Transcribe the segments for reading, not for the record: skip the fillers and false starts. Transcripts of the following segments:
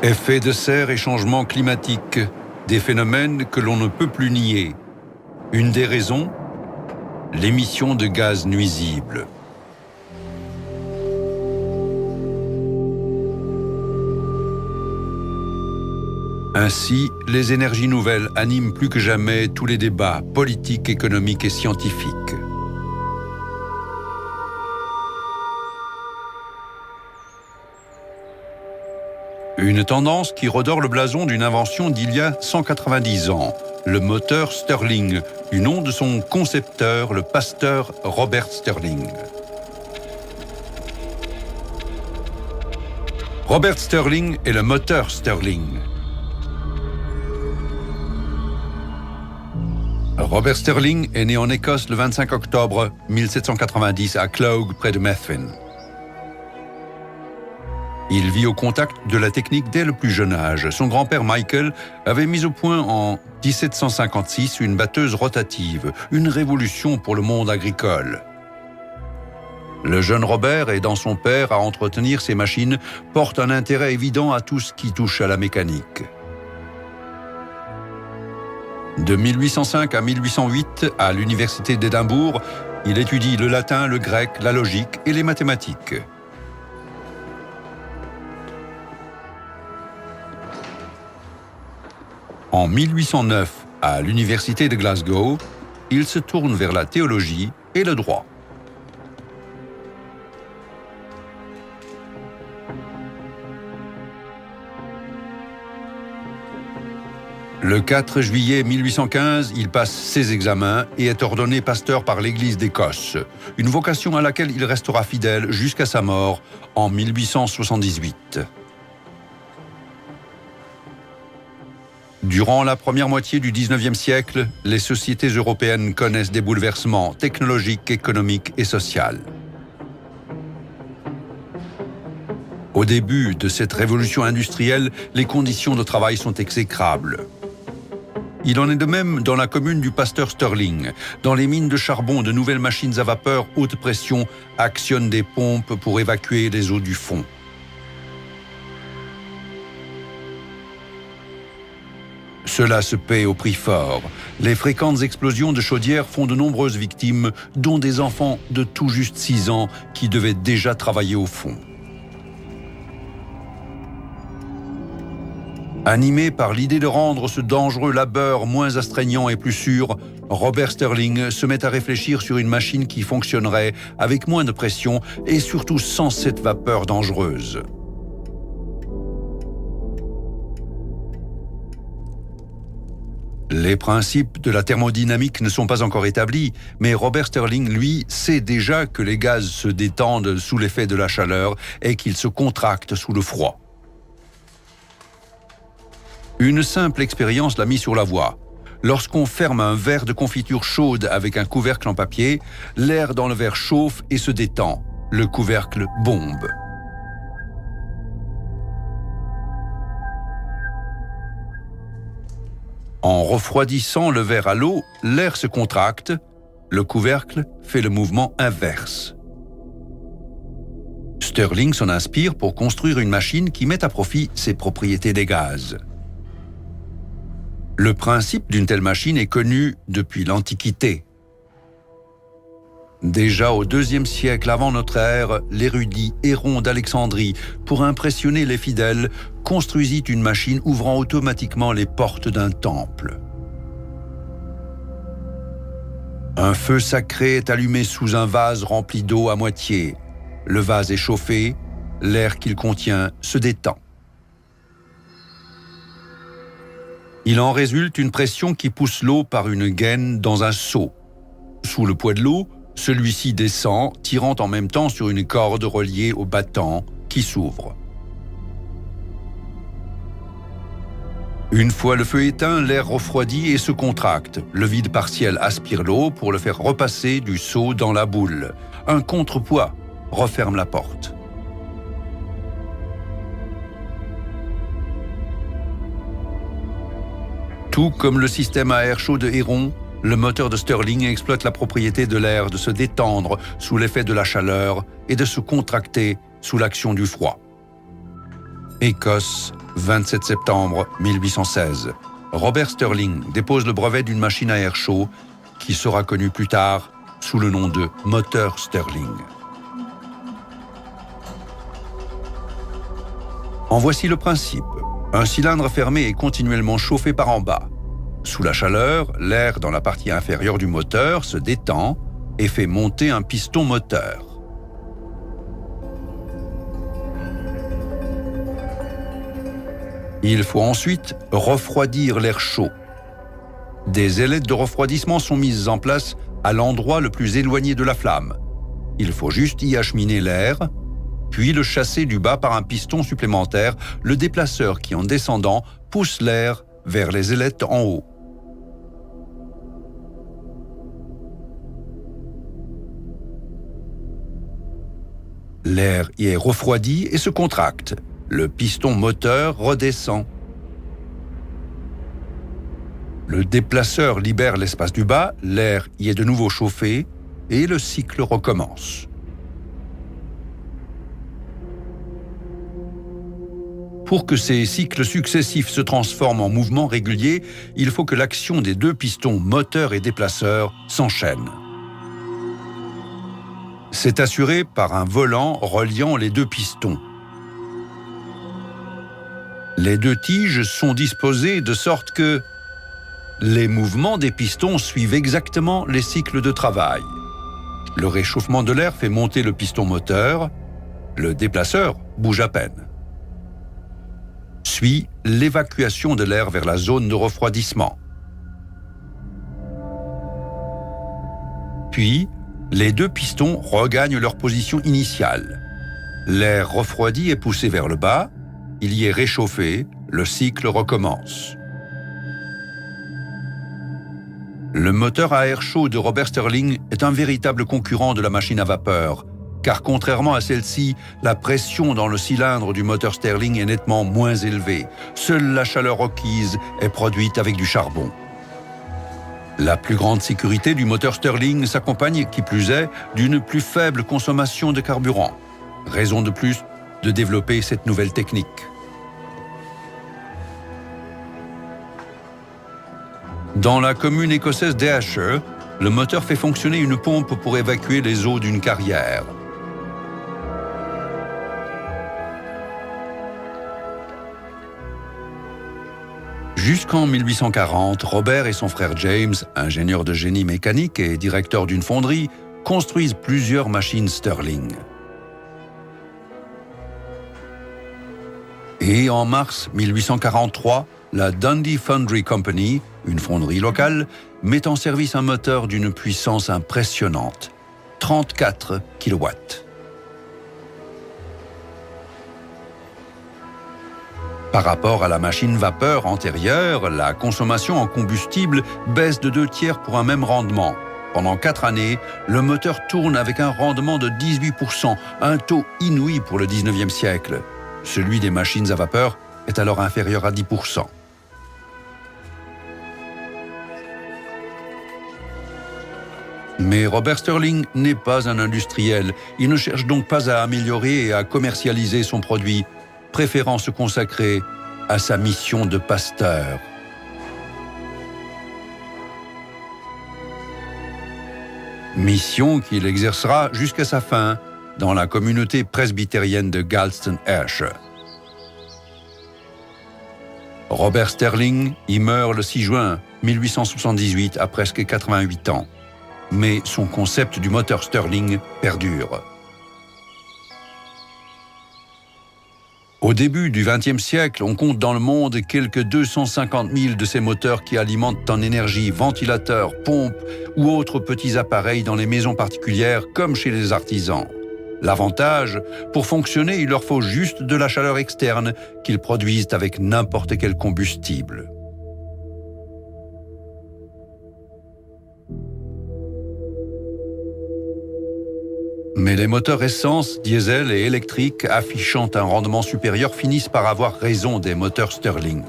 Effet de serre et changement climatique, des phénomènes que l'on ne peut plus nier. Une des raisons, l'émission de gaz nuisibles. Ainsi, les énergies nouvelles animent plus que jamais tous les débats politiques, économiques et scientifiques. Une tendance qui redore le blason d'une invention d'il y a 190 ans, le moteur Stirling, du nom de son concepteur, le pasteur Robert Stirling. Robert Stirling est le moteur Stirling. Robert Stirling est né en Écosse le 25 octobre 1790 à Clough, près de Methven. Il vit au contact de la technique dès le plus jeune âge. Son grand-père Michael avait mis au point en 1756 une batteuse rotative, une révolution pour le monde agricole. Le jeune Robert, aidant son père à entretenir ces machines, porte un intérêt évident à tout ce qui touche à la mécanique. De 1805 à 1808, à l'université d'Édimbourg, il étudie le latin, le grec, la logique et les mathématiques. En 1809, à l'université de Glasgow, il se tourne vers la théologie et le droit. Le 4 juillet 1815, il passe ses examens et est ordonné pasteur par l'Église d'Écosse, une vocation à laquelle il restera fidèle jusqu'à sa mort en 1878. Durant la première moitié du XIXe siècle, les sociétés européennes connaissent des bouleversements technologiques, économiques et sociaux. Au début de cette révolution industrielle, les conditions de travail sont exécrables. Il en est de même dans la commune du pasteur Stirling. Dans les mines de charbon, de nouvelles machines à vapeur haute pression actionnent des pompes pour évacuer les eaux du fond. Cela se paie au prix fort. Les fréquentes explosions de chaudières font de nombreuses victimes, dont des enfants de tout juste 6 ans qui devaient déjà travailler au fond. Animé par l'idée de rendre ce dangereux labeur moins astreignant et plus sûr, Robert Stirling se met à réfléchir sur une machine qui fonctionnerait avec moins de pression et surtout sans cette vapeur dangereuse. Les principes de la thermodynamique ne sont pas encore établis, mais Robert Stirling, lui, sait déjà que les gaz se détendent sous l'effet de la chaleur et qu'ils se contractent sous le froid. Une simple expérience l'a mis sur la voie. Lorsqu'on ferme un verre de confiture chaude avec un couvercle en papier, l'air dans le verre chauffe et se détend. Le couvercle bombe. En refroidissant le verre à l'eau, l'air se contracte, le couvercle fait le mouvement inverse. Stirling s'en inspire pour construire une machine qui met à profit ses propriétés des gaz. Le principe d'une telle machine est connu depuis l'Antiquité. Déjà au IIe siècle avant notre ère, l'érudit Héron d'Alexandrie, pour impressionner les fidèles, construisit une machine ouvrant automatiquement les portes d'un temple. Un feu sacré est allumé sous un vase rempli d'eau à moitié. Le vase est chauffé, l'air qu'il contient se détend. Il en résulte une pression qui pousse l'eau par une gaine dans un seau. Sous le poids de l'eau, celui-ci descend, tirant en même temps sur une corde reliée au battant qui s'ouvre. Une fois le feu éteint, l'air refroidit et se contracte. Le vide partiel aspire l'eau pour le faire repasser du seau dans la boule. Un contrepoids referme la porte. Tout comme le système à air chaud de Héron, le moteur de Stirling exploite la propriété de l'air de se détendre sous l'effet de la chaleur et de se contracter sous l'action du froid. Écosse, 27 septembre 1816. Robert Stirling dépose le brevet d'une machine à air chaud qui sera connue plus tard sous le nom de moteur Stirling. En voici le principe. Un cylindre fermé est continuellement chauffé par en bas. Sous la chaleur, l'air dans la partie inférieure du moteur se détend et fait monter un piston moteur. Il faut ensuite refroidir l'air chaud. Des ailettes de refroidissement sont mises en place à l'endroit le plus éloigné de la flamme. Il faut juste y acheminer l'air, puis le chasser du bas par un piston supplémentaire, le déplaceur qui, en descendant, pousse l'air vers les ailettes en haut. L'air y est refroidi et se contracte. Le piston moteur redescend. Le déplaceur libère l'espace du bas, l'air y est de nouveau chauffé et le cycle recommence. Pour que ces cycles successifs se transforment en mouvements réguliers, il faut que l'action des deux pistons moteur et déplaceur s'enchaîne. C'est assuré par un volant reliant les deux pistons. Les deux tiges sont disposées de sorte que les mouvements des pistons suivent exactement les cycles de travail. Le réchauffement de l'air fait monter le piston moteur, le déplaceur bouge à peine. Suit l'évacuation de l'air vers la zone de refroidissement. Puis, les deux pistons regagnent leur position initiale. L'air refroidi est poussé vers le bas, il y est réchauffé, le cycle recommence. Le moteur à air chaud de Robert Stirling est un véritable concurrent de la machine à vapeur, car contrairement à celle-ci, la pression dans le cylindre du moteur Stirling est nettement moins élevée. Seule la chaleur requise est produite avec du charbon. La plus grande sécurité du moteur Stirling s'accompagne, qui plus est, d'une plus faible consommation de carburant. Raison de plus de développer cette nouvelle technique. Dans la commune écossaise d'Ayrshire, le moteur fait fonctionner une pompe pour évacuer les eaux d'une carrière. Jusqu'en 1840, Robert et son frère James, ingénieurs de génie mécanique et directeurs d'une fonderie, construisent plusieurs machines Stirling. Et en mars 1843, la Dundee Foundry Company, une fonderie locale, met en service un moteur d'une puissance impressionnante, 34 kW. Par rapport à la machine vapeur antérieure, la consommation en combustible baisse de 2/3 pour un même rendement. Pendant 4 années, le moteur tourne avec un rendement de 18%, un taux inouï pour le 19e siècle. Celui des machines à vapeur est alors inférieur à 10%. Mais Robert Stirling n'est pas un industriel. Il ne cherche donc pas à améliorer et à commercialiser son produit, préférant se consacrer à sa mission de pasteur. Mission qu'il exercera jusqu'à sa fin dans la communauté presbytérienne de Galston-Ayrshire. Robert Stirling y meurt le 6 juin 1878 à presque 88 ans. Mais son concept du moteur Stirling perdure. Au début du XXe siècle, on compte dans le monde quelques 250 000 de ces moteurs qui alimentent en énergie ventilateurs, pompes ou autres petits appareils dans les maisons particulières comme chez les artisans. L'avantage, pour fonctionner, il leur faut juste de la chaleur externe qu'ils produisent avec n'importe quel combustible. Mais les moteurs essence, diesel et électriques affichant un rendement supérieur finissent par avoir raison des moteurs Stirling.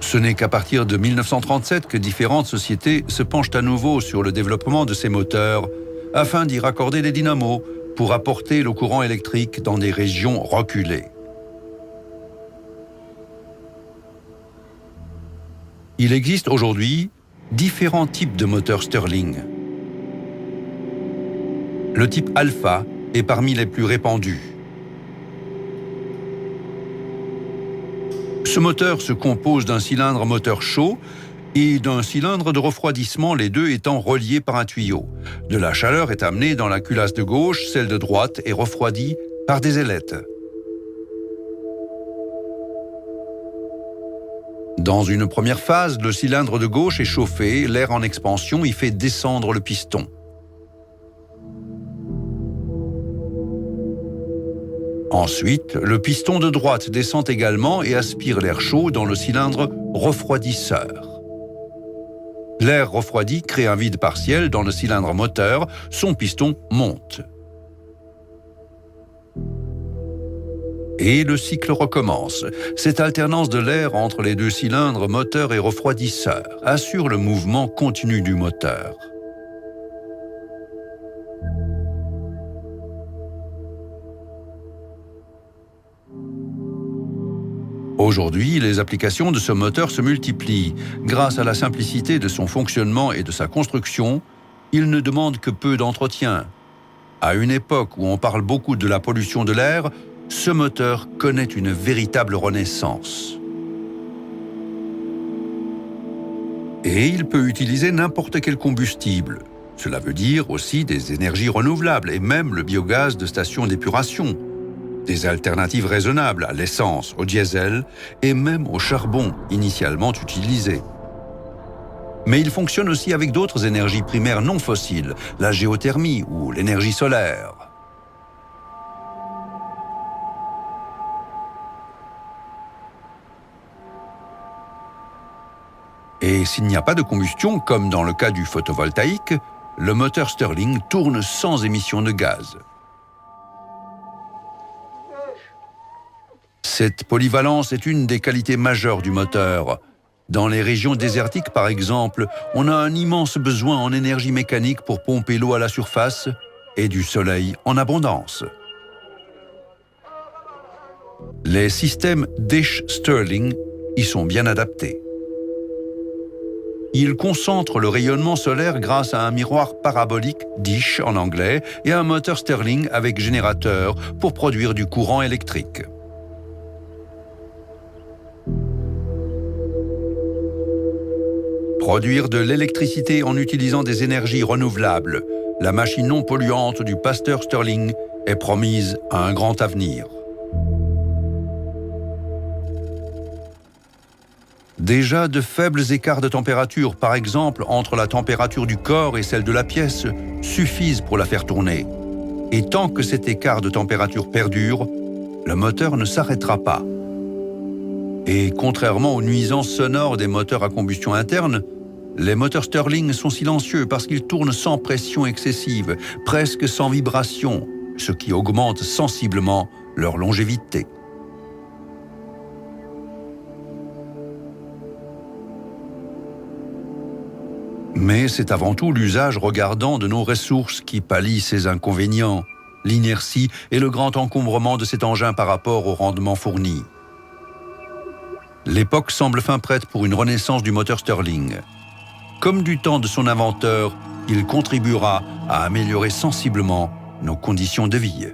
Ce n'est qu'à partir de 1937 que différentes sociétés se penchent à nouveau sur le développement de ces moteurs afin d'y raccorder des dynamos pour apporter le courant électrique dans des régions reculées. Il existe aujourd'hui différents types de moteurs Stirling. Le type alpha est parmi les plus répandus. Ce moteur se compose d'un cylindre moteur chaud et d'un cylindre de refroidissement, les deux étant reliés par un tuyau. De la chaleur est amenée dans la culasse de gauche, celle de droite est refroidie par des ailettes. Dans une première phase, le cylindre de gauche est chauffé, l'air en expansion y fait descendre le piston. Ensuite, le piston de droite descend également et aspire l'air chaud dans le cylindre refroidisseur. L'air refroidi crée un vide partiel dans le cylindre moteur, son piston monte. Et le cycle recommence. Cette alternance de l'air entre les deux cylindres moteur et refroidisseur assure le mouvement continu du moteur. Aujourd'hui, les applications de ce moteur se multiplient. Grâce à la simplicité de son fonctionnement et de sa construction, il ne demande que peu d'entretien. À une époque où on parle beaucoup de la pollution de l'air, ce moteur connaît une véritable renaissance. Et il peut utiliser n'importe quel combustible. Cela veut dire aussi des énergies renouvelables et même le biogaz de stations d'épuration. Des alternatives raisonnables à l'essence, au diesel et même au charbon initialement utilisé. Mais il fonctionne aussi avec d'autres énergies primaires non fossiles, la géothermie ou l'énergie solaire. Et s'il n'y a pas de combustion, comme dans le cas du photovoltaïque, le moteur Stirling tourne sans émission de gaz. Cette polyvalence est une des qualités majeures du moteur. Dans les régions désertiques, par exemple, on a un immense besoin en énergie mécanique pour pomper l'eau à la surface et du soleil en abondance. Les systèmes Dish Stirling y sont bien adaptés. Ils concentrent le rayonnement solaire grâce à un miroir parabolique, dish en anglais, et un moteur Stirling avec générateur pour produire du courant électrique. Produire de l'électricité en utilisant des énergies renouvelables, la machine non polluante du pasteur Stirling est promise à un grand avenir. Déjà, de faibles écarts de température, par exemple entre la température du corps et celle de la pièce, suffisent pour la faire tourner. Et tant que cet écart de température perdure, le moteur ne s'arrêtera pas. Et contrairement aux nuisances sonores des moteurs à combustion interne, les moteurs Stirling sont silencieux parce qu'ils tournent sans pression excessive, presque sans vibration, ce qui augmente sensiblement leur longévité. Mais c'est avant tout l'usage regardant de nos ressources qui pallie ces inconvénients, l'inertie et le grand encombrement de cet engin par rapport au rendement fourni. L'époque semble fin prête pour une renaissance du moteur Stirling. Comme du temps de son inventeur, il contribuera à améliorer sensiblement nos conditions de vie.